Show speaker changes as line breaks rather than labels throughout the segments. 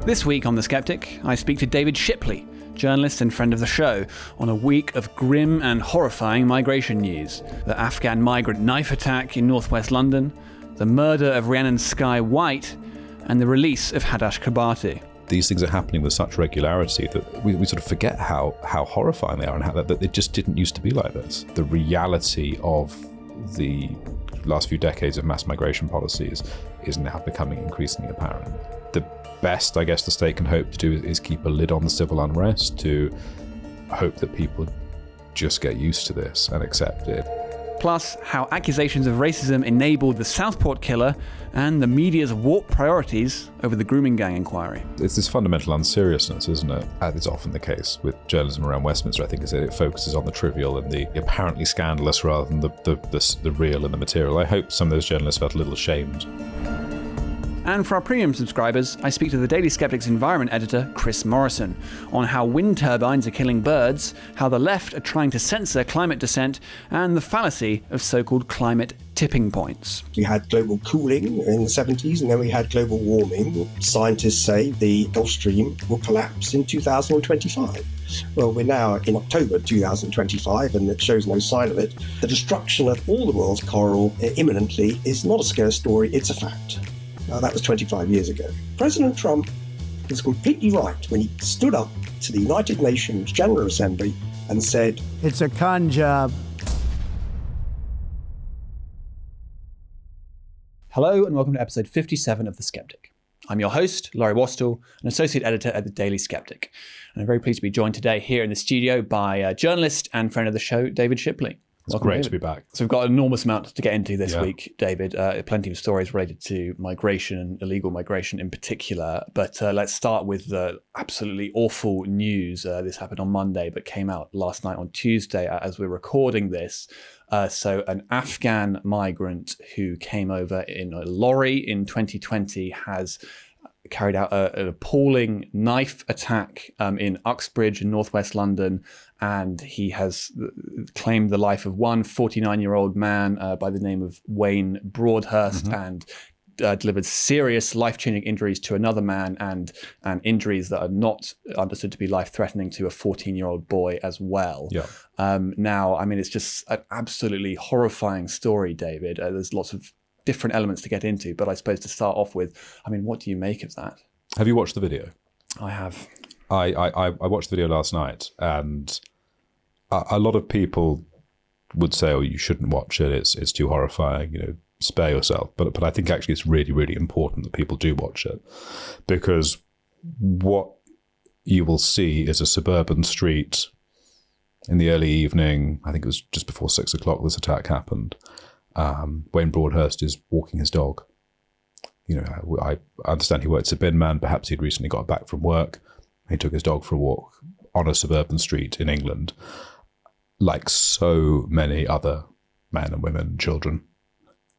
This week on The Sceptic, I speak to David Shipley, journalist and friend of the show, on a week of grim and horrifying migration news. The Afghan migrant knife attack in northwest London, the murder of Rhiannon Sky White, and the release of Hadash Kabati.
These things are happening with such regularity that we sort of forget how horrifying they are and how that it just didn't used to be like this. The reality of the last few decades of mass migration policies is now becoming increasingly apparent. The best, I guess, the state can hope to do is keep a lid on the civil unrest, to hope that people just get used to this and accept it.
Plus, how accusations of racism enabled the Southport Killer and the media's warped priorities over the grooming gang inquiry.
It's this fundamental unseriousness, isn't it? As is often the case with journalism around Westminster, I think, is that it focuses on the trivial and the apparently scandalous rather than the real and the material. I hope some of those journalists felt a little ashamed.
And for our premium subscribers, I speak to the Daily Sceptic's environment editor, Chris Morrison, on how wind turbines are killing birds, how the left are trying to censor climate dissent, and the fallacy of so-called climate tipping points.
We had global cooling in the 70s, and then we had global warming. Scientists say the Gulf Stream will collapse in 2025. Well, we're now in October 2025, and it shows no sign of it. The destruction of all the world's coral imminently is not a scare story, it's a fact. Now, that was 25 years ago. President Trump was completely right when he stood up to the United Nations General Assembly and said,
"It's a con job."
Hello and welcome to episode 57 of The Sceptic. I'm your host, Laurie Wastell, an associate editor at the Daily Sceptic. And I'm very pleased to be joined today here in the studio by journalist and friend of the show, David Shipley.
It's great David. To be back.
So we've got an enormous amount to get into this week, David. Plenty of stories related to migration and illegal migration in particular. But let's start with the absolutely awful news. This happened on Monday, but came out last night on Tuesday as we're recording this. So an Afghan migrant who came over in a lorry in 2020 has carried out an appalling knife attack in Uxbridge in northwest London, and he has claimed the life of one 49-year-old man by the name of Wayne Broadhurst, and delivered serious life-changing injuries to another man and injuries that are not understood to be life-threatening to a 14-year-old boy as well.
Yeah.
Now, I mean, it's just an absolutely horrifying story, David. There's lots of different elements to get into, but I suppose to start off with, I mean, what do you make of that?
Have you watched the video?
I have.
I watched the video last night, and a lot of people would say, "Oh, you shouldn't watch it. It's too horrifying. Spare yourself." But I think actually it's really, really important that people do watch it, because what you will see is a suburban street in the early evening. I think it was just before 6 o'clock this attack happened. Wayne Broadhurst is walking his dog. I understand he works as a bin man. Perhaps he'd recently got back from work. He took his dog for a walk on a suburban street in England, like so many other men and women and children.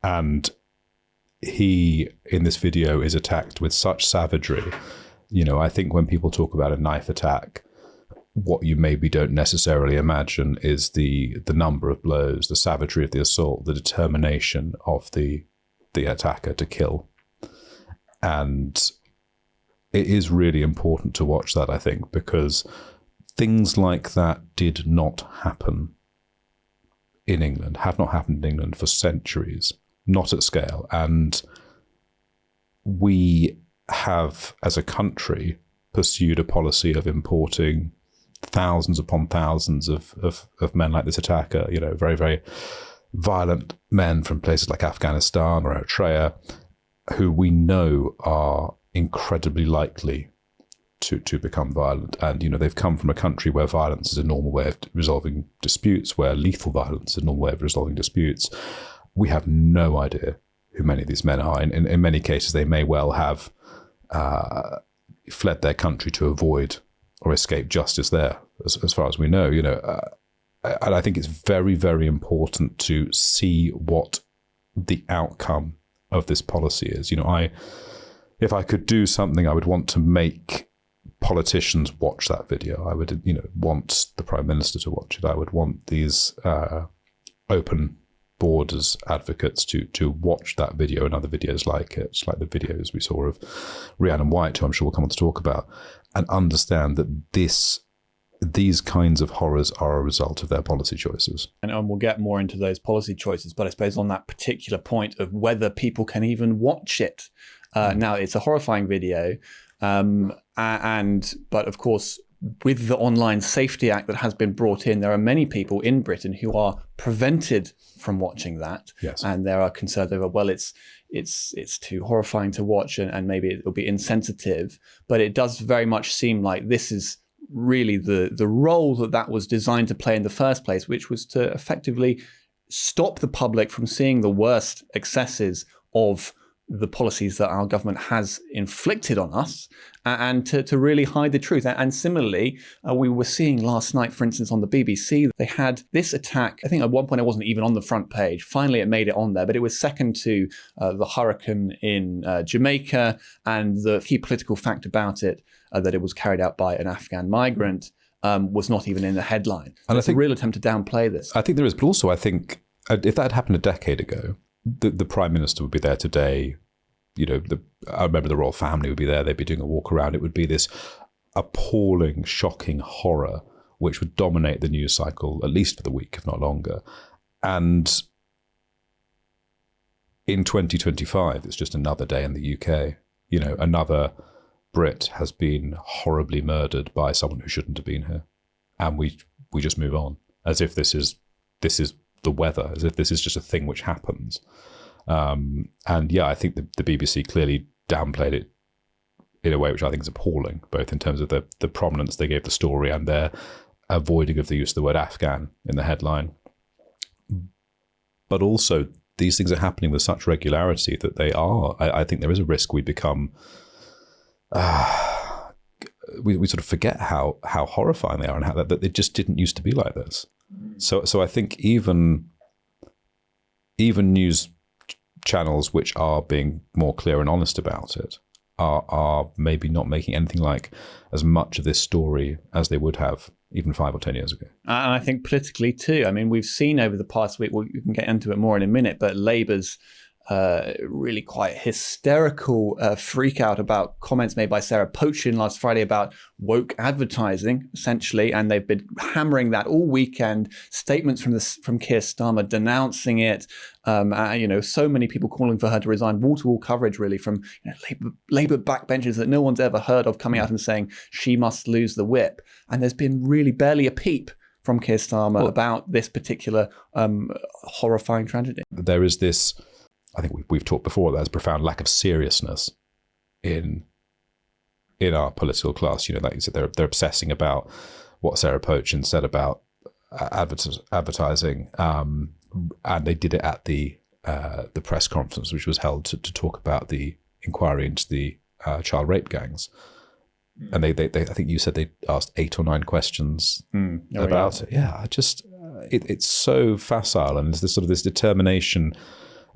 And he, in this video, is attacked with such savagery. I think when people talk about a knife attack, what you maybe don't necessarily imagine is the number of blows, the savagery of the assault, the determination of the attacker to kill. And it is really important to watch that, I think, because things like that did not happen in England, have not happened in England for centuries, not at scale. And we have, as a country, pursued a policy of importing thousands upon thousands of men like this attacker, very, very violent men from places like Afghanistan or Eritrea, who we know are incredibly likely to become violent. And, they've come from a country where violence is a normal way of resolving disputes, where lethal violence is a normal way of resolving disputes. We have no idea who many of these men are. In many cases, they may well have fled their country to avoid or escape justice there, as far as we know. And I think it's very, very important to see what the outcome of this policy is. If I could do something, I would want to make politicians watch that video. I would, want the Prime Minister to watch it. I would want these open borders advocates to watch that video and other videos like it, like the videos we saw of Rhiannon White, who I'm sure we'll come on to talk about, and understand that these kinds of horrors are a result of their policy choices.
And we'll get more into those policy choices, but I suppose on that particular point of whether people can even watch it. Now, it's a horrifying video, but of course, with the Online Safety Act that has been brought in, there are many people in Britain who are prevented from watching that.
Yes.
And there are concerns over, well, it's too horrifying to watch and maybe it will be insensitive. But it does very much seem like this is really the role that was designed to play in the first place, which was to effectively stop the public from seeing the worst excesses of the policies that our government has inflicted on us, and to really hide the truth. And similarly, we were seeing last night, for instance, on the BBC, they had this attack. I think at one point it wasn't even on the front page. Finally, it made it on there, but it was second to the hurricane in Jamaica, and the key political fact about it, that it was carried out by an Afghan migrant, was not even in the headline. So and it's a real attempt to downplay this.
I think there is, but also I think if that had happened a decade ago, the Prime Minister would be there today. I remember the royal family would be there. They'd be doing a walk around. It would be this appalling, shocking horror which would dominate the news cycle, at least for the week, if not longer. And in 2025, it's just another day in the UK. Another Brit has been horribly murdered by someone who shouldn't have been here. And we just move on as if this is the weather, as if this is just a thing which happens. And yeah, I think the BBC clearly downplayed it in a way which I think is appalling, both in terms of the prominence they gave the story and their avoiding of the use of the word Afghan in the headline. But also, these things are happening with such regularity that I think there is a risk we become, we sort of forget how horrifying they are and how that they just didn't used to be like this. So I think even news channels which are being more clear and honest about it are maybe not making anything like as much of this story as they would have even 5 or 10 years ago.
And I think politically too. I mean, we've seen over the past week, we can get into it more in a minute, but Labour's really quite hysterical freak out about comments made by Sarah Pochin last Friday about woke advertising, essentially, and they've been hammering that all weekend. Statements from Keir Starmer denouncing it. So many people calling for her to resign. Wall-to-wall coverage, really, from Labour backbenchers that no one's ever heard of coming out and saying she must lose the whip. And there's been really barely a peep from Keir Starmer about this particular horrifying tragedy.
There is this. I think we've talked before, there's a profound lack of seriousness in our political class. Like you said, they're obsessing about what Sarah Pochin said about advertising, and they did it at the press conference, which was held to talk about the inquiry into the child rape gangs. And they I think you said they asked 8 or 9 questions about it. Yeah, it's so facile, and there's this determination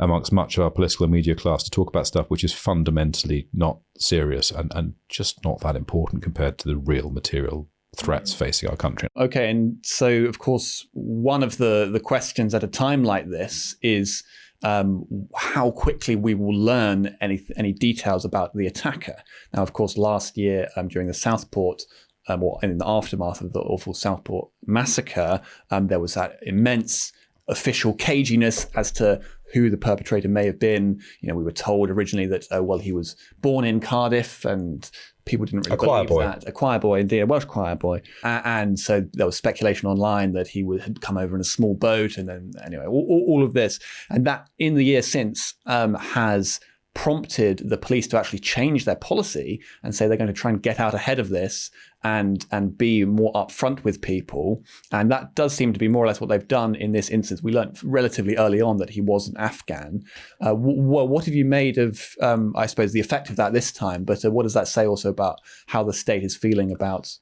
amongst much of our political and media class to talk about stuff which is fundamentally not serious and just not that important compared to the real material threats facing our country.
Okay, and so, of course, one of the questions at a time like this is how quickly we will learn any details about the attacker. Now, of course, last year during the Southport, or in the aftermath of the awful Southport massacre, there was that immense official caginess as to who the perpetrator may have been. We were told originally that, he was born in Cardiff, and people didn't really believe that. A choir boy, indeed, a Welsh choir boy. And so there was speculation online that he had come over in a small boat, and then, anyway, all of this. And that, in the year since, has prompted the police to actually change their policy and say they're going to try and get out ahead of this and be more upfront with people. And that does seem to be more or less what they've done in this instance. We learned relatively early on that he was an Afghan. What have you made of, I suppose, the effect of that this time? But what does that say also about how the state is feeling about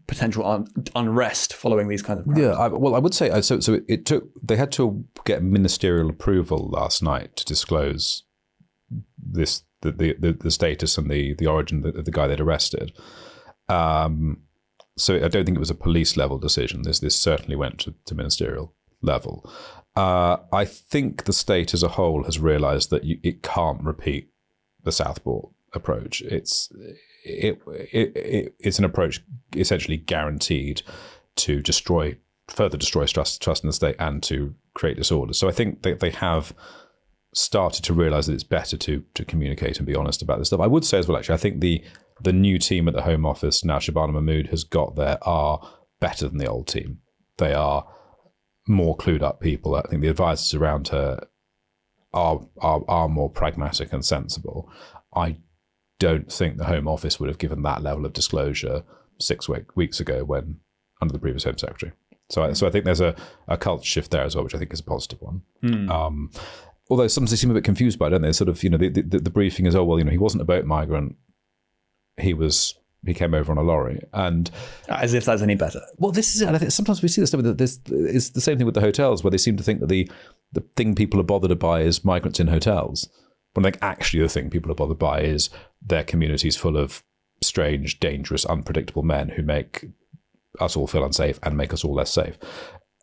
potential unrest following these kinds of crimes?
Yeah, I would say, so they had to get ministerial approval last night to disclose the status and the origin of the guy they'd arrested. So I don't think it was a police level decision. This certainly went to ministerial level. I think the state as a whole has realised that it can't repeat the Southport approach. It's an approach essentially guaranteed to further destroy trust in the state and to create disorder. So I think they have started to realise that it's better to communicate and be honest about this stuff. I would say as well, actually, I think the new team at the Home Office, now Shabana Mahmood has got there, are better than the old team. They are more clued up people. I think the advisors around her are more pragmatic and sensible. I don't think the Home Office would have given that level of disclosure 6 weeks ago when under the previous Home Secretary. So I think there's a culture shift there as well, which I think is a positive one. Although sometimes they seem a bit confused by it, don't they? Sort of, the briefing is, he wasn't a boat migrant. He came over on a lorry, and
as if that's any better.
Well, this is it. And I think sometimes we see this stuff. This is the same thing with the hotels, where they seem to think that the thing people are bothered by is migrants in hotels. When I think actually the thing people are bothered by is their communities full of strange, dangerous, unpredictable men who make us all feel unsafe and make us all less safe.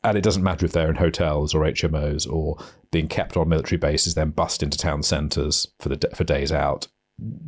And it doesn't matter if they're in hotels or HMOs or being kept on military bases, then bussed into town centres for days out.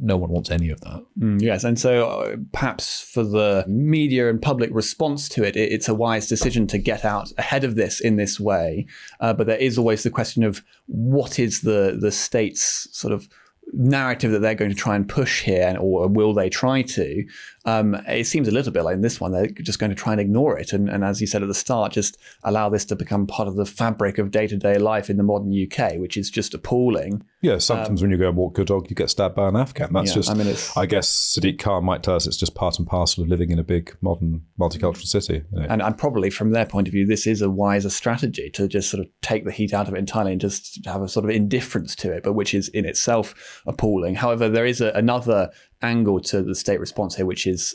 No one wants any of that.
Yes, and so perhaps for the media and public response to it, it's a wise decision to get out ahead of this in this way. But there is always the question of what is the state's sort of narrative that they're going to try and push here, or will they try to? It seems a little bit like in this one, they're just going to try and ignore it. And as you said at the start, just allow this to become part of the fabric of day-to-day life in the modern UK, which is just appalling.
Yeah, sometimes when you go and walk your dog, you get stabbed by an Afghan. That's I guess Sadiq Khan might tell us it's just part and parcel of living in a big, modern, multicultural city.
And probably from their point of view, this is a wiser strategy to just sort of take the heat out of it entirely and just have a sort of indifference to it, but which is in itself appalling. However, there is another angle to the state response here, which is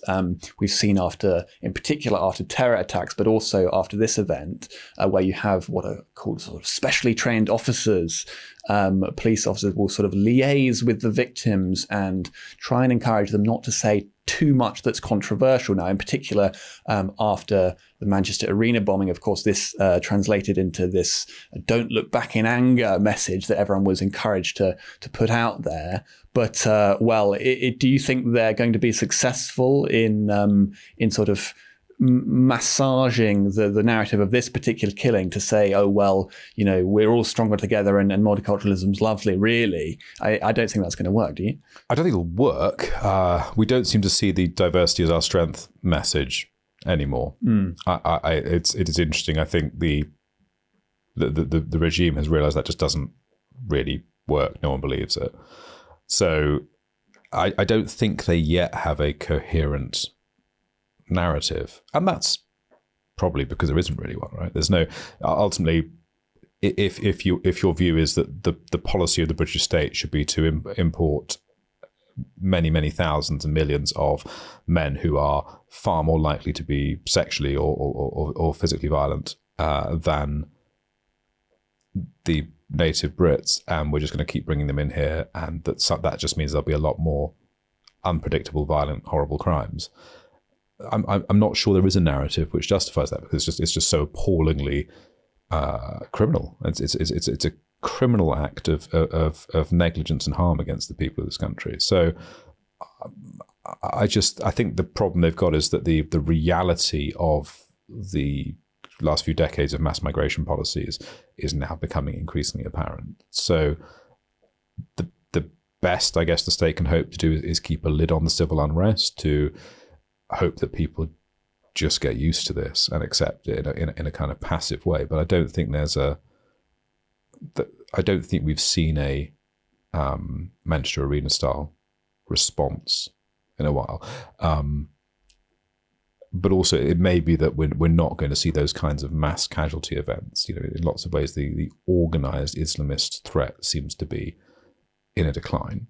we've seen in particular after terror attacks, but also after this event, where you have what are called sort of specially trained officers. Police officers will sort of liaise with the victims and try and encourage them not to say too much that's controversial. Now, in particular, after the Manchester Arena bombing, of course, this translated into this "don't look back in anger" message that everyone was encouraged to put out there. But do you think they're going to be successful in sort of massaging the narrative of this particular killing to say, we're all stronger together and multiculturalism's lovely? Really, I don't think that's going to work. Do you?
I don't think it'll work. We don't seem to see the diversity as our strength message anymore. It is interesting. I think the regime has realised that just doesn't really work. No one believes it. So I don't think they yet have a coherent narrative, and that's probably because there isn't really one, right? There's no ultimately. If your view is that the policy of the British state should be to import many thousands and millions of men who are far more likely to be sexually or physically violent than the native Brits, and we're just going to keep bringing them in here, and that just means there'll be a lot more unpredictable, violent, horrible crimes. I'm not sure there is a narrative which justifies that, because it's just so appallingly criminal. It's a criminal act of negligence and harm against the people of this country. So I think the problem they've got is that the reality of the last few decades of mass migration policies is now becoming increasingly apparent. So the best, I guess, the state can hope to do is keep a lid on the civil unrest, to hope that people just get used to this and accept it in a kind of passive way. But I don't think we've seen a Manchester Arena style response in a while. But also, it may be that we're not going to see those kinds of mass casualty events. In lots of ways, the organised Islamist threat seems to be in a decline,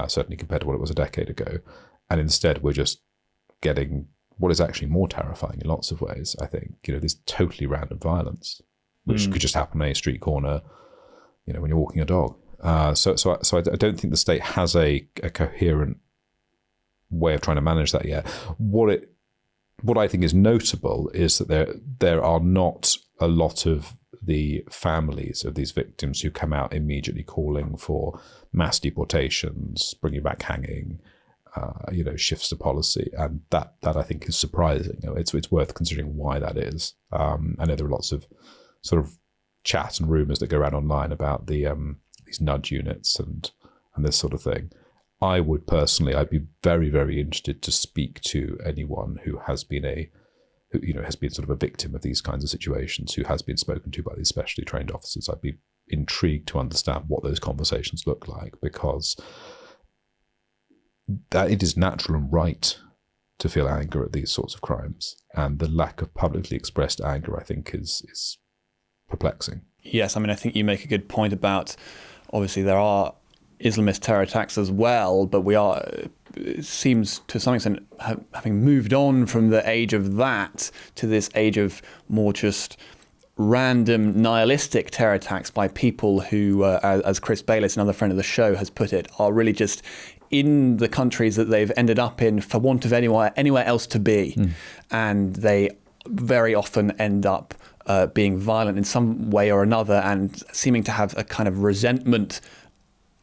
certainly compared to what it was a decade ago. And instead, we're just getting what is actually more terrifying in lots of ways, I think. This totally random violence, which could just happen on a street corner, when you're walking a dog. So I don't think the state has a coherent way of trying to manage that yet. What I think is notable is that there are not a lot of the families of these victims who come out immediately calling for mass deportations, bringing back hanging, shifts to policy, and that I think is surprising. It's worth considering why that is. I know there are lots of sort of chat and rumours that go around online about these nudge units and this sort of thing. I'd be very, very interested to speak to anyone who has been sort of a victim of these kinds of situations, who has been spoken to by these specially trained officers. I'd be intrigued to understand what those conversations look like, because that it is natural and right to feel anger at these sorts of crimes, and the lack of publicly expressed anger, I think, is perplexing.
Yes, I mean, I think you make a good point about, obviously there are Islamist terror attacks as well, but it seems to some extent having moved on from the age of that to this age of more just random nihilistic terror attacks by people who, as Chris Bayliss, another friend of the show, has put it, are really just in the countries that they've ended up in for want of anywhere else to be. And they very often end up being violent in some way or another, and seeming to have a kind of resentment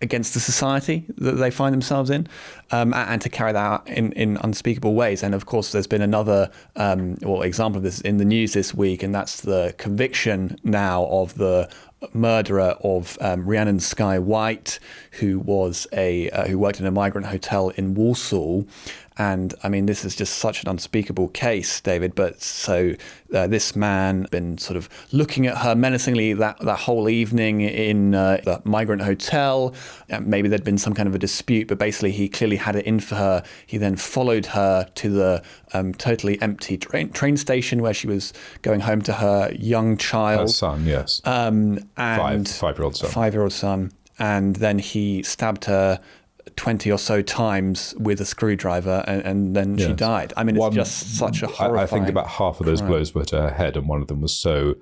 against the society that they find themselves in, and to carry that out in unspeakable ways. And of course, there's been another example of this in the news this week, and that's the conviction now of the murderer of Rhiannon Skye White, who was who worked in a migrant hotel in Walsall. And I mean, this is just such an unspeakable case, David. But so this man been sort of looking at her menacingly that whole evening in the migrant hotel. Maybe there'd been some kind of a dispute, but basically he clearly had it in for her. He then followed her to the totally empty train station where she was going home to her young child.
Her son, yes.
And
5-year-old son.
5-year-old son. And then he stabbed her 20 or so times with a screwdriver, and then she died. I mean, it's just such a horrifying
I think about half of those blows were to her head, and one of them was so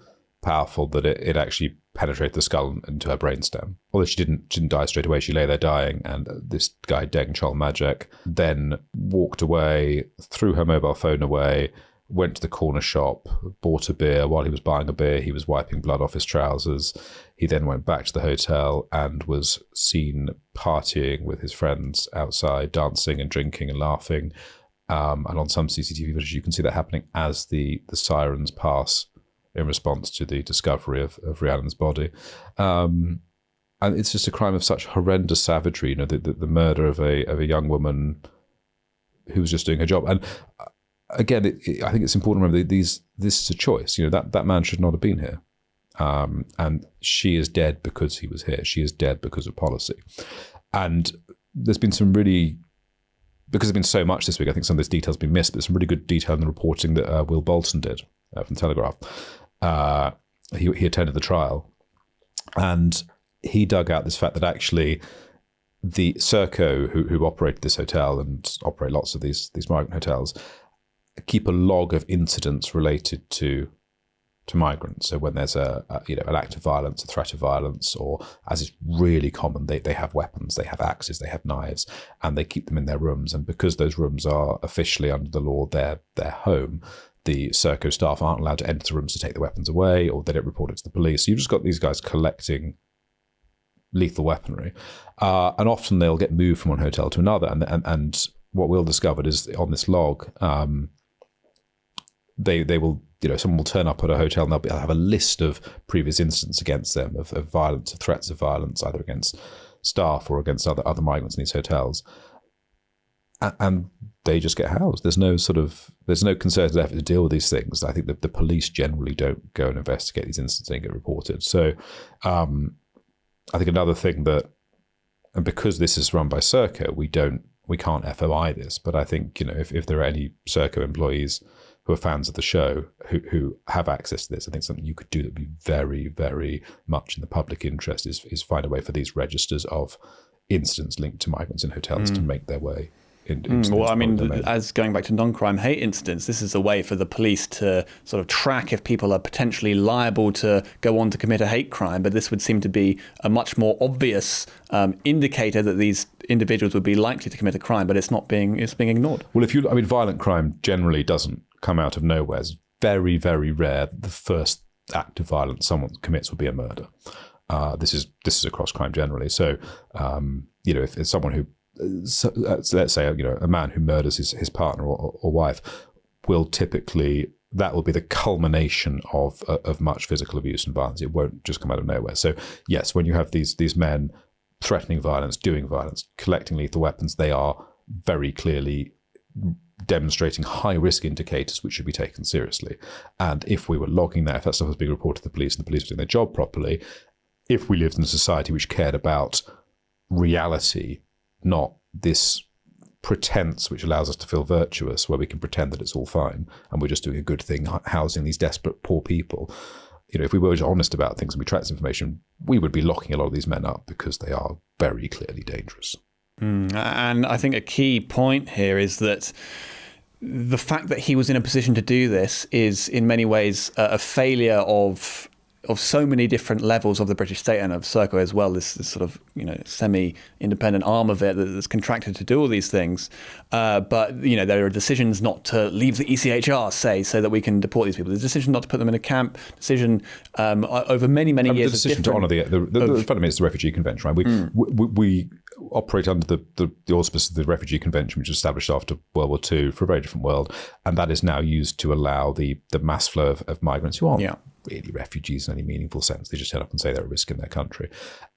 powerful that it actually penetrated the skull into her brainstem. Although she didn't die straight away, she lay there dying, and this guy, Deng Chol-Majek, then walked away, threw her mobile phone away, went to the corner shop, bought a beer. While he was buying a beer, he was wiping blood off his trousers. He then went back to the hotel and was seen partying with his friends outside, dancing and drinking and laughing. And on some CCTV footage, you can see that happening as the sirens pass in response to the discovery of Rhiannon's body. And it's just a crime of such horrendous savagery, the murder of a young woman who was just doing her job. And again, I think it's important to remember this is a choice. That man should not have been here. And she is dead because he was here. She is dead because of policy. And there's been because there's been so much this week, I think some of this detail's been missed, but there's some really good detail in the reporting that Will Bolton did from Telegraph. He attended the trial, and he dug out this fact that actually the Serco, who operated this hotel and operate lots of these migrant hotels, keep a log of incidents related to migrants. So when there's an act of violence, a threat of violence, or as is really common, they have weapons, they have axes, they have knives, and they keep them in their rooms. And because those rooms are officially under the law their home, the Serco staff aren't allowed to enter the rooms to take the weapons away, or they don't report it to the police. So you've just got these guys collecting lethal weaponry, and often they'll get moved from one hotel to another. And what Will discovered is on this log, they will, someone will turn up at a hotel and they'll have a list of previous incidents against them of violence, of threats of violence, either against staff or against other migrants in these hotels. And they just get housed. There's no concerted effort to deal with these things. I think that the police generally don't go and investigate these incidents and get reported. So I think another thing and because this is run by Serco, we can't FOI this, but I think, if there are any Serco employees who are fans of the show who have access to this, I think something you could do that would be very, very much in the public interest is find a way for these registers of incidents linked to migrants in hotels to make their way
well, I mean, as going back to non-crime hate incidents, this is a way for the police to sort of track if people are potentially liable to go on to commit a hate crime. But this would seem to be a much more obvious indicator that these individuals would be likely to commit a crime, but it's being ignored.
Well, violent crime generally doesn't come out of nowhere. It's very, very rare that the first act of violence someone commits would be a murder. This is a cross crime generally. So, if it's someone who, let's say, a man who murders his partner or wife, will typically, that will be the culmination of much physical abuse and violence. It won't just come out of nowhere. So, yes, when you have these men threatening violence, doing violence, collecting lethal weapons, they are very clearly demonstrating high-risk indicators which should be taken seriously. And if we were logging that, if that stuff was being reported to the police and the police were doing their job properly, if we lived in a society which cared about reality, not this pretense which allows us to feel virtuous, where we can pretend that it's all fine and we're just doing a good thing housing these desperate poor people. If we were honest about things and we tracked this information, we would be locking a lot of these men up because they are very clearly dangerous.
And I think a key point here is that the fact that he was in a position to do this is in many ways a failure of so many different levels of the British state and of Serco as well, this sort of semi-independent arm of it that's contracted to do all these things. But there are decisions not to leave the ECHR, say, so that we can deport these people. There's a decision not to put them in a camp. Decision over many years.
The decision to honour the fundamentally it's the Refugee Convention, right? We operate under the auspices of the Refugee Convention, which was established after World War II for a very different world, and that is now used to allow the mass flow of migrants who aren't really refugees in any meaningful sense. They just turn up and say they're a risk in their country.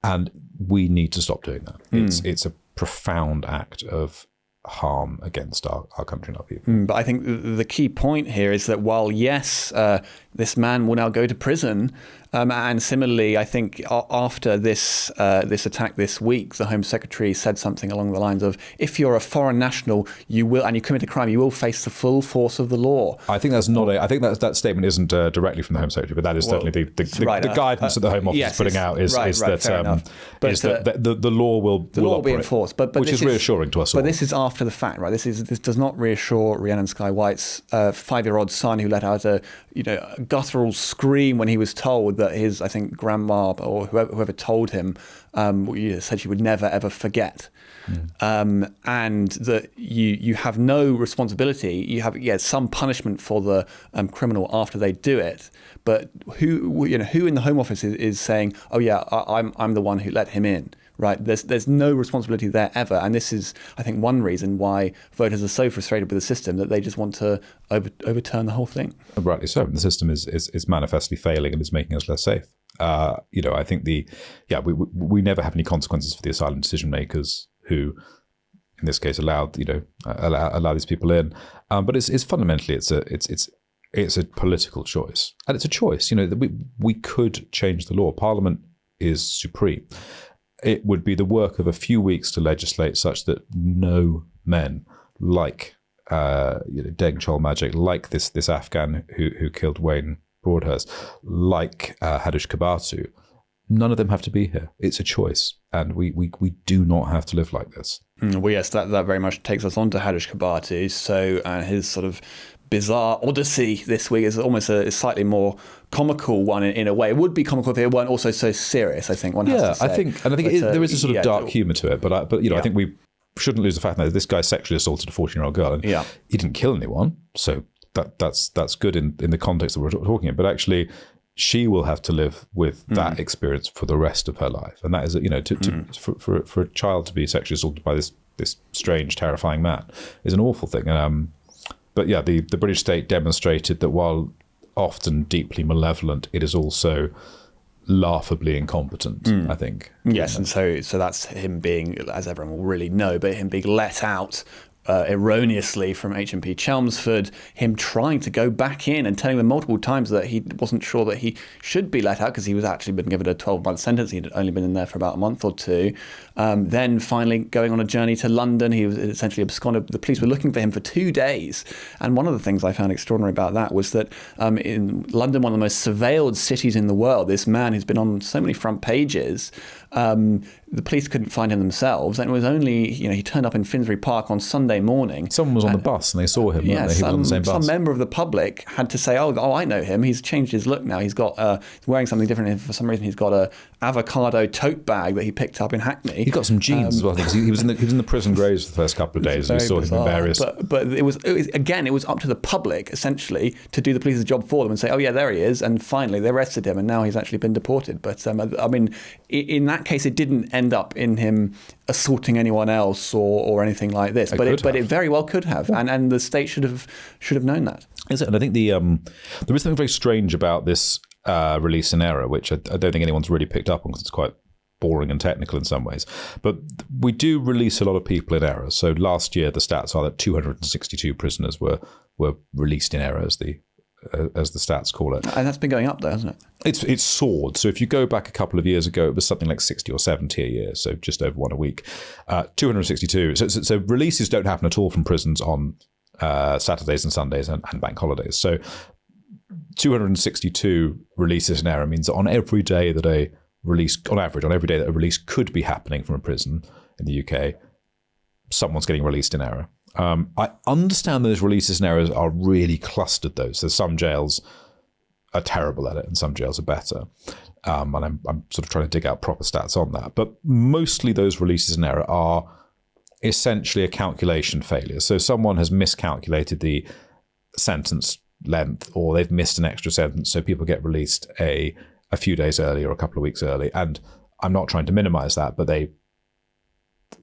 And we need to stop doing that. It's a profound act of harm against our country and our people.
But I think the key point here is that while, yes, this man will now go to prison, and similarly, I think after this attack this week, the Home Secretary said something along the lines of, if you're a foreign national, you commit a crime, you will face the full force of the law.
I think that's not that statement isn't directly from the Home Secretary, but that is certainly the guidance that the Home Office is putting out is that the law will
be enforced,
which is reassuring to us all.
But this is after the fact, right? This does not reassure Rhiannon Sky-White's 5-year-old son, who let out a guttural scream when he was told that his, I think, grandma or whoever told him said she would never ever forget. And that you have no responsibility. You have some punishment for the criminal after they do it, but who in the Home Office is saying, oh yeah, I'm the one who let him in, right? There's no responsibility there ever, and this is, I think, one reason why voters are so frustrated with the system that they just want to overturn the whole thing.
Rightly so. The system is manifestly failing and is making us less safe. I think we never have any consequences for the asylum decision makers who, in this case, allow these people in. But it's fundamentally it's a political choice, and it's a choice. We could change the law. Parliament is supreme. It would be the work of a few weeks to legislate such that no men like Deng Cholmagic, like this Afghan who killed Wayne Broadhurst, like Hadush Kabatu, none of them have to be here. It's a choice, and we do not have to live like this.
Well, yes, that very much takes us on to Hadush Kabatu. So his sort of bizarre odyssey this week is almost a slightly more comical one in a way. It would be comical if it weren't also so serious, I think. One has to say.
I think there is a sort of dark humour to it. But I think we shouldn't lose the fact that this guy sexually assaulted a 14-year-old girl, and he didn't kill anyone. So that's good in the context that we're talking about. But actually, she will have to live with that experience for the rest of her life, and that is for a child to be sexually assaulted by this strange, terrifying man is an awful thing. But the British state demonstrated that while often deeply malevolent, it is also laughably incompetent, I think.
Yes, and so that's him being, as everyone will really know, but him being let out erroneously from HMP Chelmsford, him trying to go back in and telling them multiple times that he wasn't sure that he should be let out because he was actually been given a 12-month sentence. He'd only been in there for about a month or two. Then finally going on a journey to London. He was essentially absconded. The police were looking for him for 2 days. And one of the things I found extraordinary about that was that in London, one of the most surveilled cities in the world, this man who's been on so many front pages, The police couldn't find him themselves, and it was only, he turned up in Finsbury Park on Sunday morning.
Someone was on the bus and they saw him, weren't they? He was on the same bus.
Some member of the public had to say, oh, I know him. He's changed his look now. He's got he's wearing something different. And for some reason, he's got a avocado tote bag that he picked up in Hackney.
He got some jeans as well. He was in the prison graves for the first couple of days. We saw him in various.
But it was up to the public essentially to do the police's job for them and say, oh yeah, there he is. And finally, they arrested him, and now he's actually been deported. But I mean, in that case, it didn't end up in him assaulting anyone else or anything like this. But it very well could have, and the state should have known that. Is it?
And I think there is something very strange about this release in error, which I don't think anyone's really picked up on because it's quite boring and technical in some ways. But we do release a lot of people in error. So last year, the stats are that 262 prisoners were released in error, as the stats call it.
And that's been going up though, hasn't it?
It's soared. So if you go back a couple of years ago, it was something like 60 or 70 a year, so just over one a week. 262. So releases don't happen at all from prisons on Saturdays and Sundays and bank holidays. So 262 releases in error means that on every day that a release could be happening from a prison in the UK, someone's getting released in error. I understand those releases and errors are really clustered though. So some jails are terrible at it and some jails are better. And I'm sort of trying to dig out proper stats on that. But mostly those releases in error are essentially a calculation failure. So someone has miscalculated the sentence length, or they've missed an extra sentence, so people get released a few days early or a couple of weeks early. And I'm not trying to minimize that, but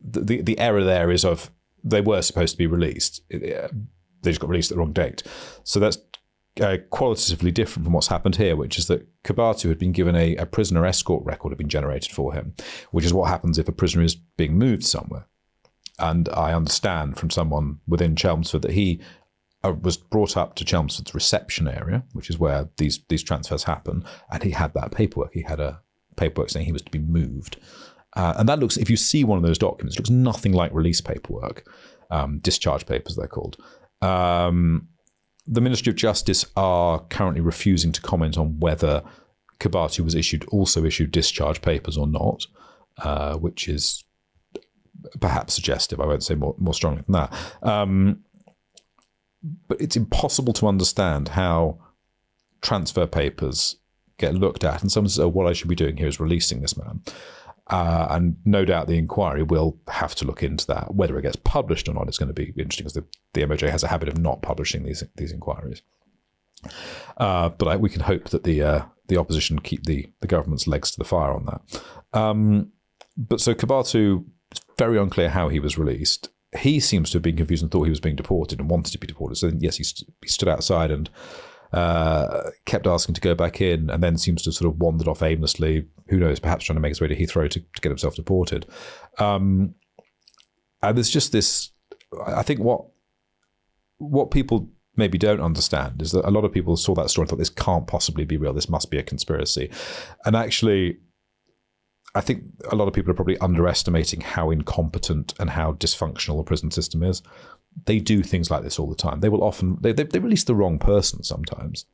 the error there is of they were supposed to be released. They just got released at the wrong date. So that's qualitatively different from what's happened here, which is that Kabatu had been given a prisoner escort record had been generated for him, which is what happens if a prisoner is being moved somewhere. And I understand from someone within Chelmsford that he was brought up to Chelmsford's reception area, which is where these transfers happen, and he had that paperwork. He had a paperwork saying he was to be moved. And that looks, if you see one of those documents, it looks nothing like release paperwork, discharge papers they're called. The Ministry of Justice are currently refusing to comment on whether Kabatu was also issued discharge papers or not, which is perhaps suggestive. I won't say more strongly than that. But it's impossible to understand how transfer papers get looked at and someone says, oh, what I should be doing here is releasing this man. And no doubt the inquiry will have to look into that. Whether it gets published or not is going to be interesting, because the MOJ has a habit of not publishing these inquiries. But we can hope that the opposition keep the government's legs to the fire on that. But so Kabatu, it's very unclear how he was released. He seems to have been confused and thought he was being deported and wanted to be deported. So yes, he stood outside and kept asking to go back in, and then seems to have sort of wandered off aimlessly. Who knows, perhaps trying to make his way to Heathrow to get himself deported. And there's just this, I think what people maybe don't understand is that a lot of people saw that story and thought this can't possibly be real, this must be a conspiracy. And actually, I think a lot of people are probably underestimating how incompetent and how dysfunctional the prison system is. They do things like this all the time. They will often they release the wrong person sometimes.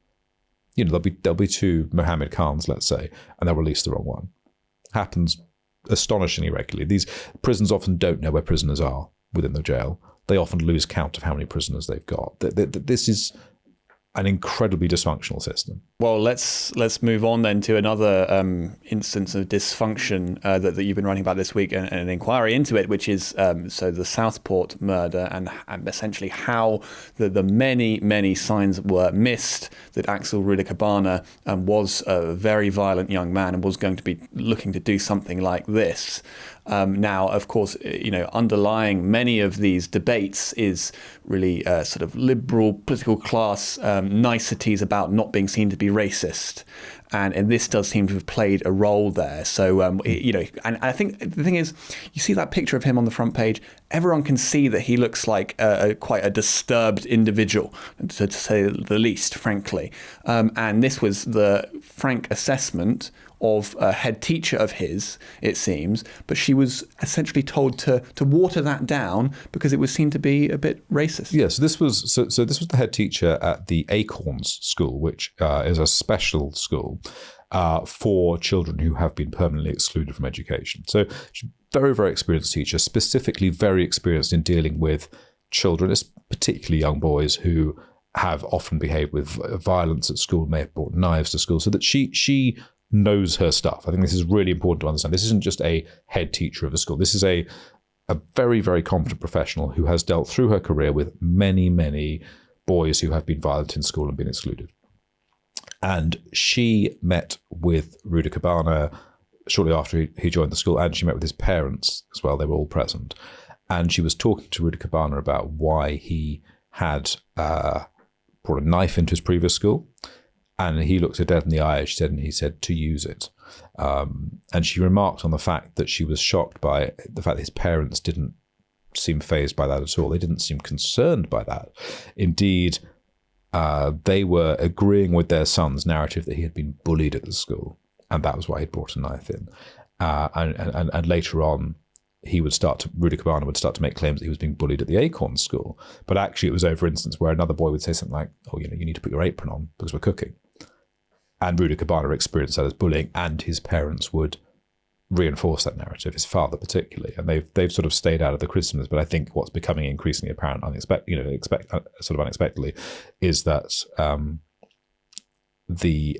You know, there'll be two Mohammed Khans, let's say, and they'll release the wrong one. Happens astonishingly regularly. These prisons often don't know where prisoners are within the jail. They often lose count of how many prisoners they've got. This is an incredibly dysfunctional system.
Well, let's move on then to another instance of dysfunction that you've been writing about this week, and an inquiry into it, which is so the Southport murder, and essentially how the many signs were missed that Axel Rudakabana was a very violent young man and was going to be looking to do something like this. Now, of course, underlying many of these debates is really sort of liberal political class niceties about not being seen to be racist. And this does seem to have played a role there. So, and I think the thing is, you see that picture of him on the front page, everyone can see that he looks like quite a disturbed individual, to say the least, frankly. And this was the frank assessment of a head teacher of his, it seems, but she was essentially told to water that down because it was seen to be a bit racist.
Yeah, so this was the head teacher at the Acorns School, which is a special school, for children who have been permanently excluded from education. So she's a very, very experienced teacher, specifically very experienced in dealing with children, particularly young boys who have often behaved with violence at school, may have brought knives to school, so that she knows her stuff. I think this is really important to understand. This isn't just a head teacher of a school. This is a very, very competent professional who has dealt through her career with many, many boys who have been violent in school and been excluded. And she met with Rudy Cabana shortly after he joined the school, and she met with his parents as well. They were all present. And she was talking to Rudy Cabana about why he had brought a knife into his previous school. And he looked her dead in the eye, and he said to use it. And she remarked on the fact that she was shocked by the fact that his parents didn't seem fazed by that at all. They didn't seem concerned by that. Indeed, they were agreeing with their son's narrative that he had been bullied at the school, and that was why he'd brought a knife in. And later on, Rudy Cabana would start to make claims that he was being bullied at the Acorn school. But actually, it was over instance where another boy would say something like, "Oh, you need to put your apron on because we're cooking." And Rudy Cabana experienced that as bullying, and his parents would reinforce that narrative, his father particularly. And they've sort of stayed out of the criticisms. But I think what's becoming increasingly apparent, unexpectedly, is that the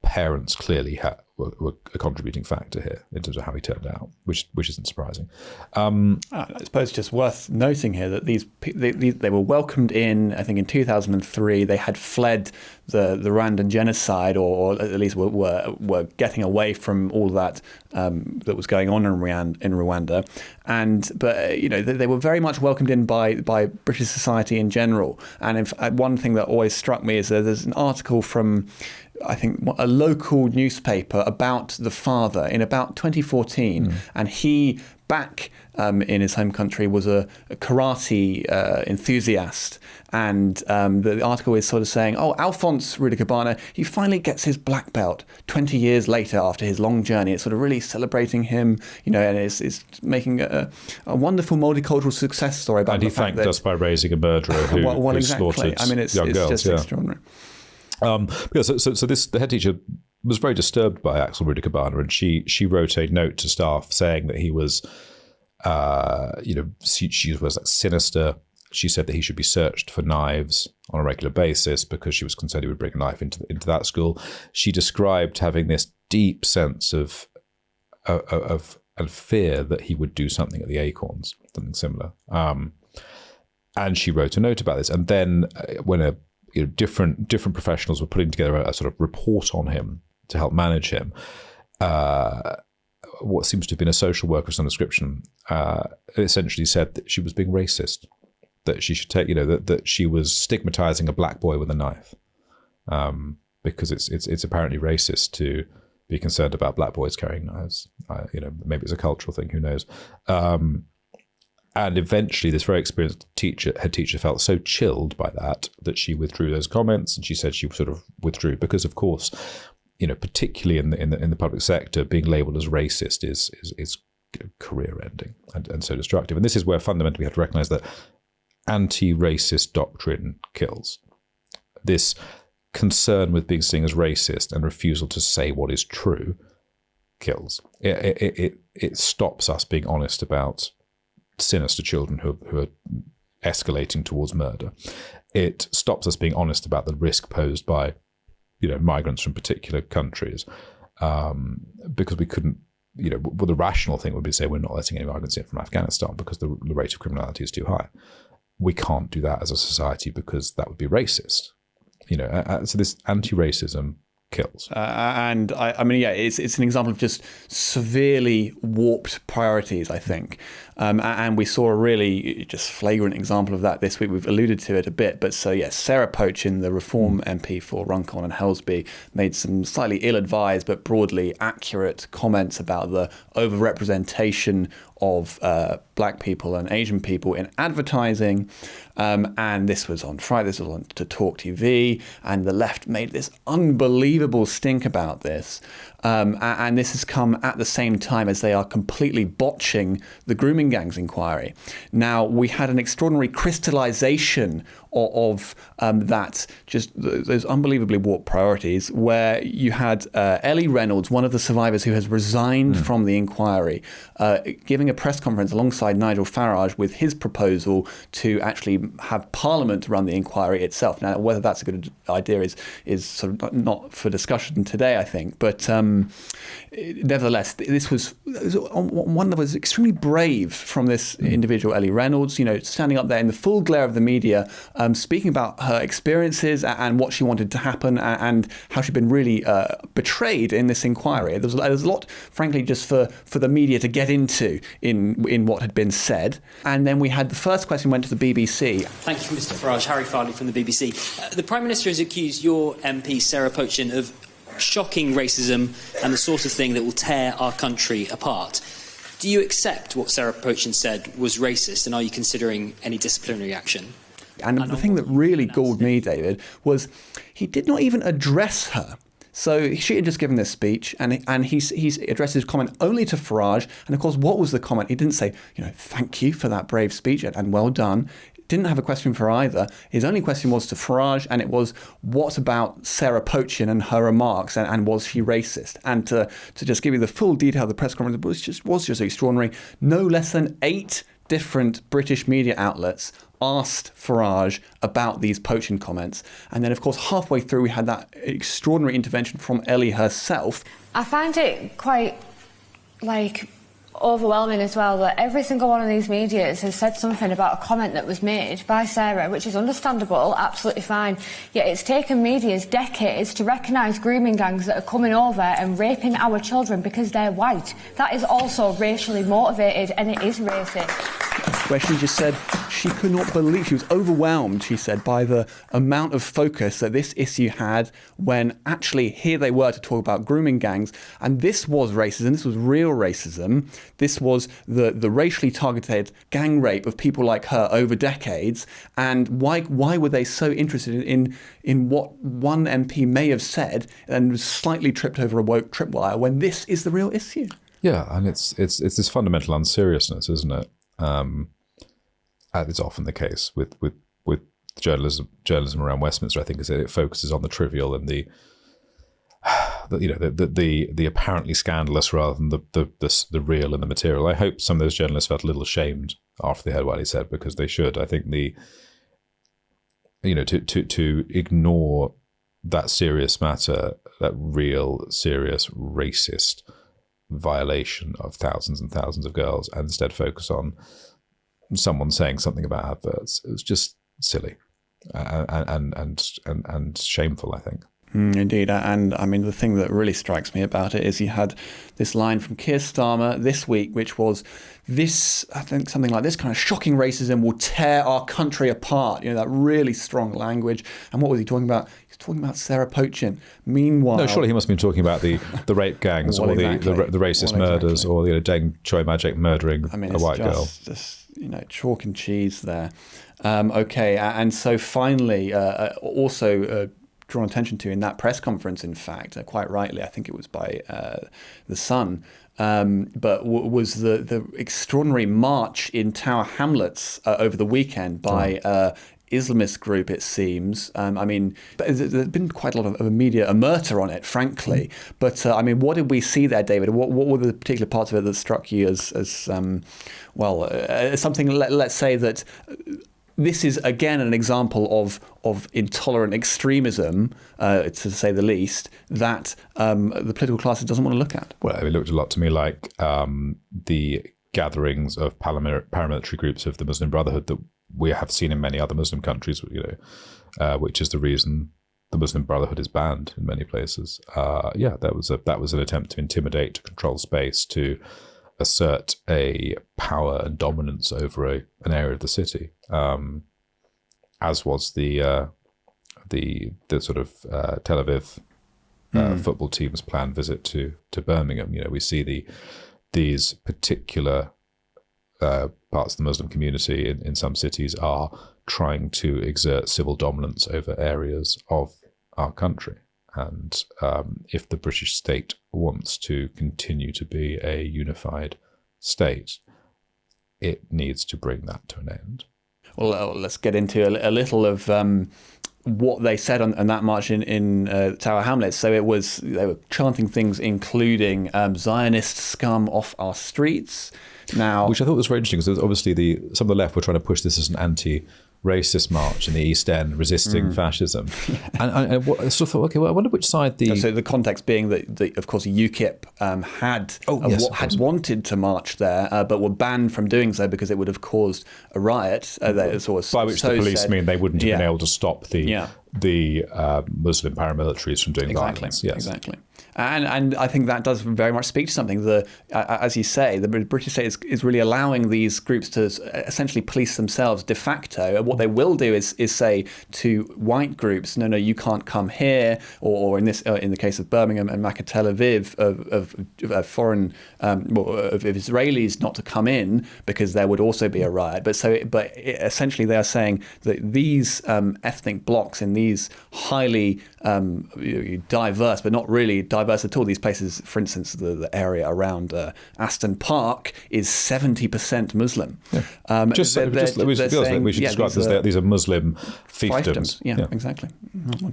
parents clearly were a contributing factor here in terms of how he turned out, which isn't surprising.
I suppose just worth noting here that they were welcomed in, I think in 2003. They had fled the Rwandan genocide, or at least were getting away from all that that was going on in Rwanda. But they were very much welcomed in by British society in general. And one thing that always struck me is that there's an article from, I think, a local newspaper about the father in about 2014, and he, back in his home country, was a karate enthusiast. And the article is sort of saying, "Oh, Alphonse Rudy Cabana, he finally gets his black belt 20 years later after his long journey." It's sort of really celebrating him, and it's making a wonderful multicultural success story about.
And he thanked us by raising a murderer who slaughtered young girls.
It's just extraordinary.
The head teacher was very disturbed by Axel Rudy Cabana, and she wrote a note to staff saying that he was, she was like sinister. She said that he should be searched for knives on a regular basis because she was concerned he would bring a knife into that school. She described having this deep sense of fear that he would do something at the Acorns, something similar. And she wrote a note about this. And then when different professionals were putting together a sort of report on him to help manage him, what seems to have been a social worker of some description essentially said that she was being racist, that she should take, that she was stigmatizing a black boy with a knife, because it's apparently racist to be concerned about black boys carrying knives. Maybe it's a cultural thing, who knows. And eventually this very experienced head teacher felt so chilled by that she withdrew those comments, and she said she sort of withdrew because, of course, particularly in the public sector, being labelled as racist is career ending and so destructive. And this is where fundamentally we have to recognise that anti-racist doctrine kills. This concern with being seen as racist and refusal to say what is true kills. It stops us being honest about sinister children who are escalating towards murder. It stops us being honest about the risk posed by, migrants from particular countries, because we couldn't, the rational thing would be to say we're not letting any migrants in from Afghanistan because the rate of criminality is too high. We can't do that as a society because that would be racist. So this anti-racism kills.
And it's an example of just severely warped priorities, I think. And we saw a really just flagrant example of that this week. We've alluded to it a bit, but Sarah Pochin, the Reform MP for Runcorn and Helsby, made some slightly ill-advised but broadly accurate comments about the overrepresentation of black people and Asian people in advertising. And this was on Friday, this was on to Talk TV, and the left made this unbelievable stink about this. And this has come at the same time as they are completely botching the grooming gangs inquiry. Now, we had an extraordinary crystallization of that, just those unbelievably warped priorities, where you had Ellie Reynolds, one of the survivors who has resigned from the inquiry, giving a press conference alongside Nigel Farage with his proposal to actually have Parliament run the inquiry itself. Now, whether that's a good idea is sort of not for discussion today, I think, but nevertheless, this was one that was extremely brave from this individual, Ellie Reynolds, standing up there in the full glare of the media, speaking about her experiences and what she wanted to happen and how she'd been really betrayed in this inquiry. There was a lot, frankly, just for the media to get into in what had been said. And then we had the first question went to the BBC.
Thank you, Mr. Farage. Harry Farley from the BBC. The Prime Minister has accused your MP, Sarah Pochin, of shocking racism and the sort of thing that will tear our country apart. Do you accept what Sarah Pochin said was racist, and are you considering any disciplinary action?
And the thing that really galled me, David, was he did not even address her. So she had just given this speech, and he's addressed his comment only to Farage. And of course, what was the comment? He didn't say, thank you for that brave speech and well done. Didn't have a question for either. His only question was to Farage, and it was, what about Sarah Pochin and her remarks, and was she racist? And to just give you the full detail of the press conference, was just extraordinary. No less than 8 different British media outlets asked Farage about these Pochin comments. And then, of course, halfway through, we had that extraordinary intervention from Ellie herself.
I find it quite, overwhelming as well that every single one of these medias has said something about a comment that was made by Sarah, which is understandable, absolutely fine. Yet it's taken medias decades to recognise grooming gangs that are coming over and raping our children because they're white. That is also racially motivated, and it is racist.
Where she just said she could not believe, she was overwhelmed, she said, by the amount of focus that this issue had, when actually here they were to talk about grooming gangs. And this was racism, this was real racism. This was the racially targeted gang rape of people like her over decades. And why were they so interested in what one MP may have said and was slightly tripped over a woke tripwire when this is the real issue?
Yeah, and it's this fundamental unseriousness, isn't it? It's often the case with journalism around Westminster. I think is that it focuses on the trivial and the apparently scandalous rather than the real and the material. I hope some of those journalists felt a little ashamed after they heard what he said, because they should. I think to ignore that serious matter, that real serious racist violation of thousands and thousands of girls, and instead focus on someone saying something about adverts. It was just silly and shameful, I think.
Indeed. And I mean, the thing that really strikes me about it is you had this line from Keir Starmer this week, which was this, I think something like this kind of shocking racism will tear our country apart. That really strong language. And what was he talking about? He's talking about Sarah Pochin. Meanwhile...
No, surely he must have been talking about the rape gangs or exactly? the racist murders or Deng Choi Majek murdering a white girl.
Just, chalk and cheese there. Okay. And so finally, also... drawn attention to in that press conference, in fact, quite rightly, I think it was by The Sun, but was the extraordinary march in Tower Hamlets over the weekend by Islamist group, it seems. There's been quite a lot of media omerta on it, frankly. But what did we see there, David? What were the particular parts of it that struck you as something? Let's say that this is again an example of intolerant extremism, to say the least, that the political class doesn't want to look at.
Well, it looked a lot to me like the gatherings of paramilitary groups of the Muslim Brotherhood that we have seen in many other Muslim countries, which is the reason the Muslim Brotherhood is banned in many places. That was an attempt to intimidate, to control space, to assert a power and dominance over an area of the city, as was the sort of Tel Aviv football team's planned visit to Birmingham. We see these particular parts of the Muslim community in some cities are trying to exert civil dominance over areas of our country, And if the British state wants to continue to be a unified state, it needs to bring that to an end.
Well, let's get into a little of what they said on that march in Tower Hamlets. So they were chanting things including Zionist scum off our streets. Now,
which I thought was very interesting, because obviously some of the left were trying to push this as an anti-racist march in the East End, resisting fascism. And I sort of thought, okay, well, I wonder which side
So the context being that of course, UKIP had wanted to march there, but were banned from doing so because it would have caused a riot.
By which the police mean they wouldn't have been able to stop the Muslim paramilitaries from doing violence. Yes.
Exactly. And I think that does very much speak to something. As you say, the British state is really allowing these groups to essentially police themselves de facto. What they will do is say to white groups, no, you can't come here, or in the case of Birmingham and Makkah Tel Aviv, of foreign of Israelis not to come in because there would also be a riot. But essentially they are saying that these ethnic blocs in these highly diverse, but not really diverse at all. These places, for instance, the area around Aston Park is 70% Muslim.
Yeah. We should describe this. These are Muslim fiefdoms.
Yeah, exactly.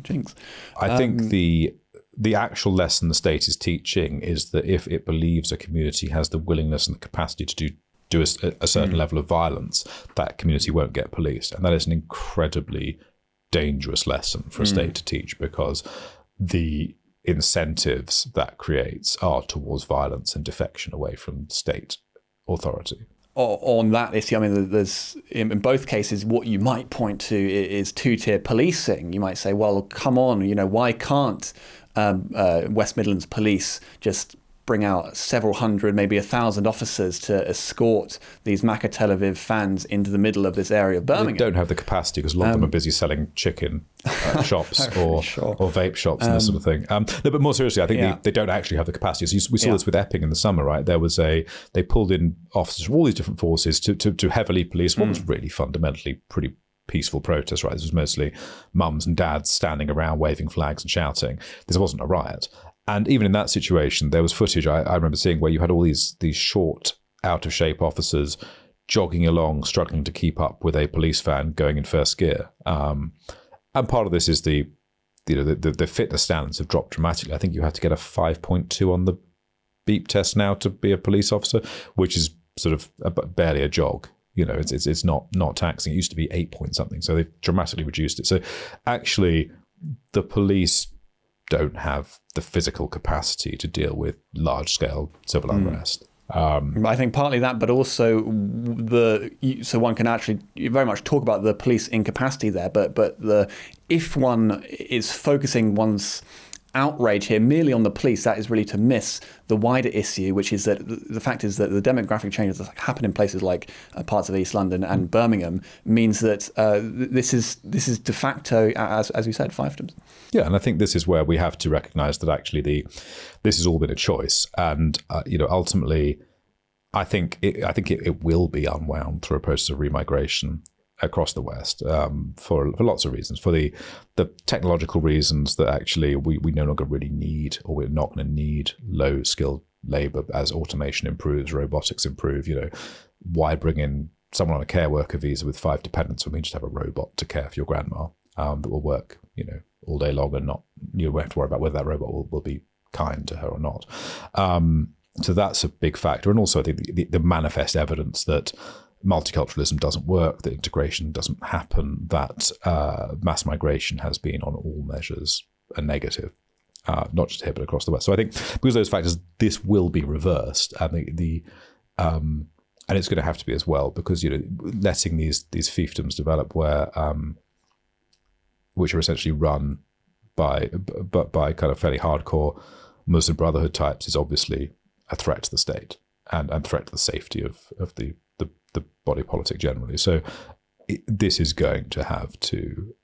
Jinx.
I think the actual lesson the state is teaching is that if it believes a community has the willingness and the capacity to do a certain level of violence, that community won't get policed. And that is an incredibly dangerous lesson for a state to teach, because the incentives that creates are towards violence and defection away from state authority.
On that issue, I mean, there's in both cases, what you might point to is two-tier policing. You might say, well, come on, why can't West Midlands police just bring out several hundred, maybe 1,000 officers to escort these Makkah Tel Aviv fans into the middle of this area of Birmingham?
They don't have the capacity because a lot of them are busy selling chicken shops or vape shops and this sort of thing. No, but more seriously, I think they don't actually have the capacity. So we saw this with Epping in the summer, right? They pulled in officers from all these different forces to heavily police what was really fundamentally pretty peaceful protest, right? This was mostly mums and dads standing around waving flags and shouting. This wasn't a riot. And even in that situation, there was footage I remember seeing where you had all these short, out-of-shape officers jogging along, struggling to keep up with a police van going in first gear. And part of this is the fitness standards have dropped dramatically. I think you have to get a 5.2 on the beep test now to be a police officer, which is sort of barely a jog. It's not taxing. It used to be 8 point something, so they've dramatically reduced it. So actually, the police don't have the physical capacity to deal with large-scale civil unrest.
I think partly that, but also so one can actually very much talk about the police incapacity there. But if one is focusing one's outrage here merely on the police, that is really to miss the wider issue, which is that the fact is that the demographic changes that happen in places like parts of East London and Birmingham means that this is de facto, as we said, fiefdoms.
Yeah, and I think this is where we have to recognise that actually this has all been a choice, and ultimately, I think it will be unwound through a process of remigration across the West for lots of reasons. For the technological reasons that actually we no longer really need, or we're not going to need low-skilled labour as automation improves, robotics improve. Why bring in someone on a care worker visa with 5 dependents when we just have a robot to care for your grandma that will work, all day long, and not you won't have to worry about whether that robot will be kind to her or not. So that's a big factor, and also I think the manifest evidence that multiculturalism doesn't work, that integration doesn't happen, that mass migration has been on all measures a negative, not just here but across the West. So I think because of those factors, this will be reversed, and and it's going to have to be as well, because letting these fiefdoms develop where which are essentially run by kind of fairly hardcore Muslim Brotherhood types is obviously a threat to the state and threat to the safety of the body politic generally. So this is going to have to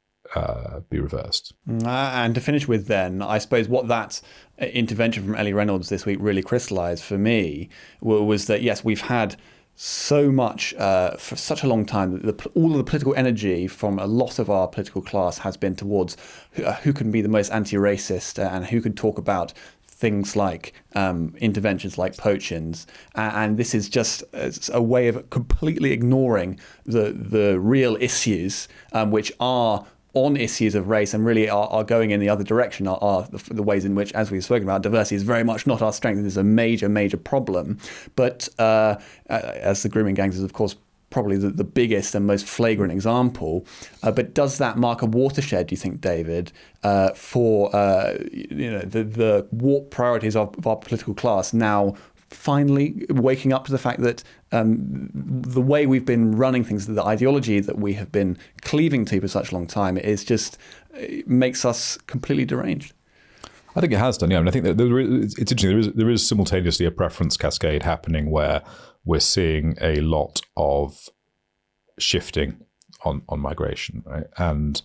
be reversed.
And to finish with then, I suppose what that intervention from Ellie Reynolds this week really crystallised for me was that, yes, we've had so much for such a long time. All of the political energy from a lot of our political class has been towards who can be the most anti-racist and who can talk about things like interventions like poachings, and this is just a way of completely ignoring the real issues, which are on issues of race and really are going in the other direction, are the ways in which, as we've spoken about, diversity is very much not our strength. It is a major, major problem. But as the grooming gangs is, of course, probably the biggest and most flagrant example. But does that mark a watershed, do you think, David, for the warped priorities of our political class now finally waking up to the fact that the way we've been running things, the ideology that we have been cleaving to for such a long time, it makes us completely deranged?
I think it has done, yeah. I think that it's interesting. There is simultaneously a preference cascade happening where we're seeing a lot of shifting on migration, right? And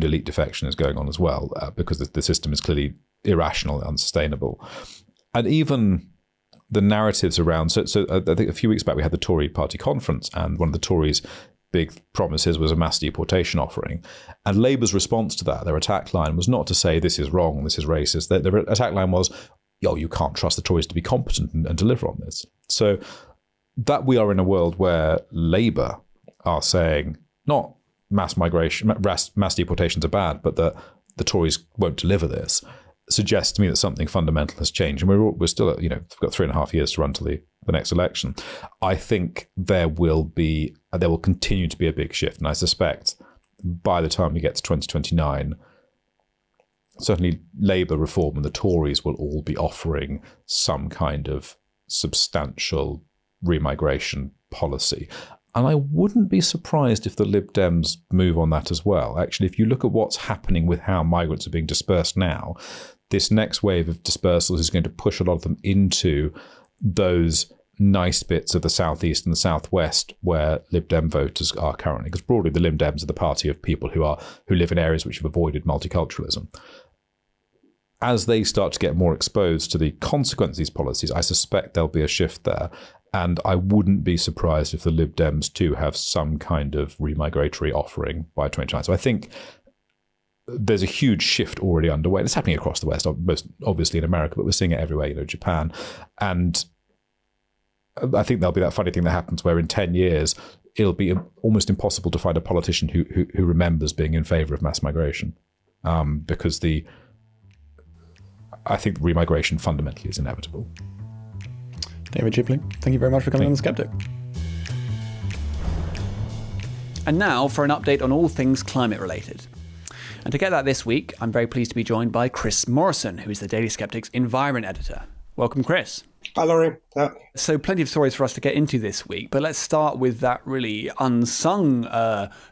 elite defection is going on as well, because the system is clearly irrational and unsustainable. And even the narratives around, so I think a few weeks back we had the Tory party conference, and one of the Tories' big promises was a mass deportation offering. And Labour's response to that, their attack line, was not to say this is wrong, this is racist. Their attack line was, you can't trust the Tories to be competent and deliver on this. So that we are in a world where Labour are saying not mass migration, mass deportations are bad, but that the Tories won't deliver this, suggests to me that something fundamental has changed. And we're still, we've got 3.5 years to run to the next election. I think there will continue to be a big shift. And I suspect by the time we get to 2029, certainly Labour reform and the Tories will all be offering some kind of substantial remigration policy. And I wouldn't be surprised if the Lib Dems move on that as well. Actually, if you look at what's happening with how migrants are being dispersed now, this next wave of dispersals is going to push a lot of them into those nice bits of the southeast and the southwest where Lib Dem voters are currently. Because broadly, the Lib Dems are the party of people who live in areas which have avoided multiculturalism. As they start to get more exposed to the consequences of these policies, I suspect there'll be a shift there. And I wouldn't be surprised if the Lib Dems too have some kind of remigratory offering by 2029. So I think there's a huge shift already underway. It's happening across the West, most obviously in America, but we're seeing it everywhere, Japan. And I think there'll be that funny thing that happens where in 10 years, it'll be almost impossible to find a politician who remembers being in favour of mass migration, because I think remigration fundamentally is inevitable.
David Shipley, thank you very much for coming on The Sceptic. And now for an update on all things climate related. And to get that this week, I'm very pleased to be joined by Chris Morrison, who is the Daily Sceptic's environment editor. Welcome, Chris.
Hi, Laurie.
So plenty of stories for us to get into this week, but let's start with that really unsung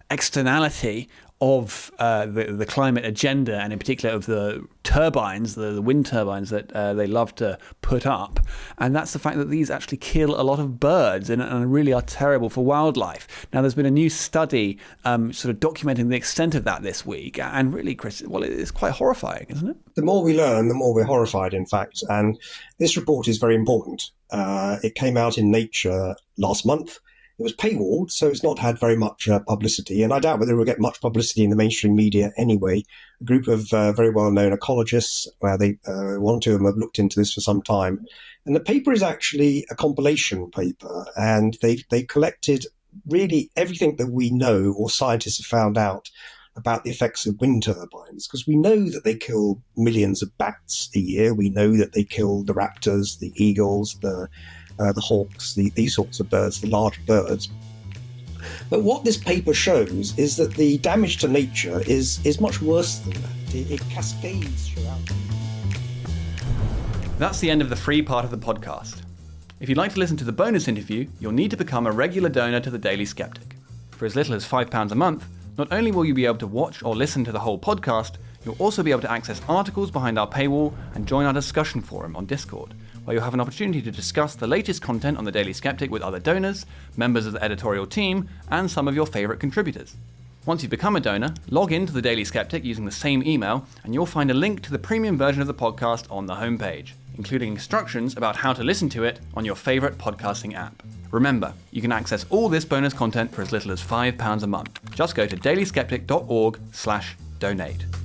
externality of the climate agenda, and in particular of the turbines, the wind turbines that they love to put up. And that's the fact that these actually kill a lot of birds and really are terrible for wildlife. Now, there's been a new study sort of documenting the extent of that this week. And really, Chris, well, it's quite horrifying, isn't it?
The more we learn, the more we're horrified, in fact. And this report is very important. It came out in Nature last month. It was paywalled, so it's not had very much publicity, and I doubt whether it will get much publicity in the mainstream media anyway. A group of very well-known ecologists, one or two of them have looked into this for some time, and the paper is actually a compilation paper, and they collected really everything that we know or scientists have found out about the effects of wind turbines, because we know that they kill millions of bats a year. We know that they kill the raptors, the eagles, the hawks, these sorts of birds, the large birds. But what this paper shows is that the damage to nature is much worse than that. It cascades throughout.
That's the end of the free part of the podcast. If you'd like to listen to the bonus interview, you'll need to become a regular donor to the Daily Sceptic. For as little as £5 a month, not only will you be able to watch or listen to the whole podcast, you'll also be able to access articles behind our paywall and join our discussion forum on Discord, where you'll have an opportunity to discuss the latest content on the Daily Sceptic with other donors, members of the editorial team, and some of your favourite contributors. Once you've become a donor, log in to the Daily Sceptic using the same email, and you'll find a link to the premium version of the podcast on the homepage, including instructions about how to listen to it on your favourite podcasting app. Remember, you can access all this bonus content for as little as £5 a month. Just go to dailyskeptic.org/donate.